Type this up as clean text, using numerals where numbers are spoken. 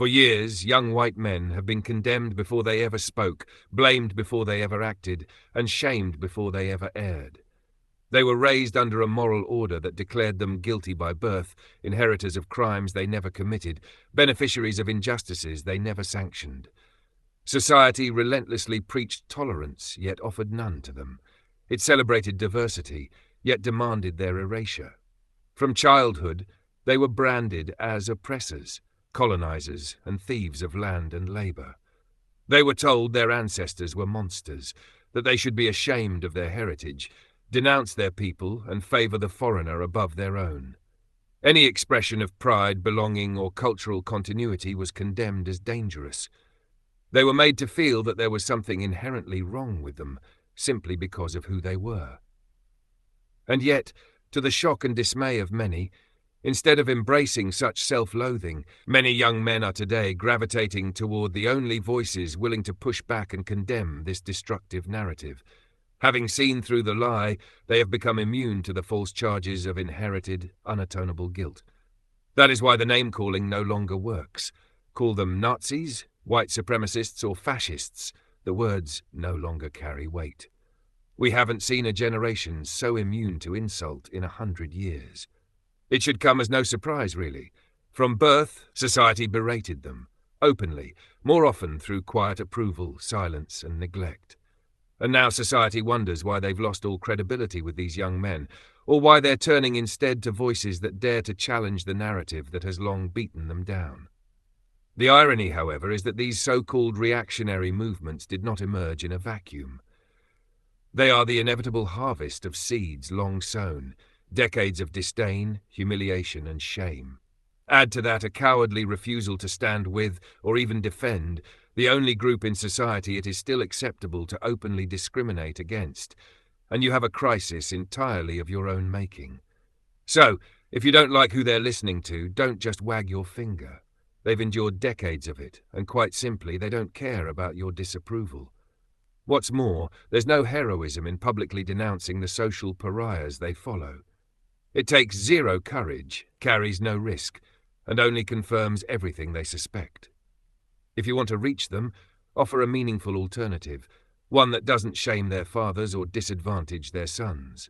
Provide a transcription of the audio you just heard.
For years, young white men have been condemned before they ever spoke, blamed before they ever acted, and shamed before they ever erred. They were raised under a moral order that declared them guilty by birth, inheritors of crimes they never committed, beneficiaries of injustices they never sanctioned. Society relentlessly preached tolerance, yet offered none to them. It celebrated diversity, yet demanded their erasure. From childhood, they were branded as oppressors, colonizers, and thieves of land and labor. They were told their ancestors were monsters, that they should be ashamed of their heritage, denounce their people, and favor the foreigner above their own. Any expression of pride, belonging, or cultural continuity was condemned as dangerous. They were made to feel that there was something inherently wrong with them, simply because of who they were. And yet, to the shock and dismay of many, instead of embracing such self-loathing, many young men are today gravitating toward the only voices willing to push back and condemn this destructive narrative. Having seen through the lie, they have become immune to the false charges of inherited, unatonable guilt. That is why the name-calling no longer works. Call them Nazis, white supremacists, or fascists. The words no longer carry weight. We haven't seen a generation so immune to insult in 100 years. It should come as no surprise, really. From birth, society berated them, openly, more often through quiet approval, silence, and neglect. And now society wonders why they've lost all credibility with these young men, or why they're turning instead to voices that dare to challenge the narrative that has long beaten them down. The irony, however, is that these so-called reactionary movements did not emerge in a vacuum. They are the inevitable harvest of seeds long sown, decades of disdain, humiliation, and shame. Add to that a cowardly refusal to stand with, or even defend, the only group in society it is still acceptable to openly discriminate against, and you have a crisis entirely of your own making. So, if you don't like who they're listening to, don't just wag your finger. They've endured decades of it, and quite simply, they don't care about your disapproval. What's more, there's no heroism in publicly denouncing the social pariahs they follow. It takes zero courage, carries no risk, and only confirms everything they suspect. If you want to reach them, offer a meaningful alternative, one that doesn't shame their fathers or disadvantage their sons.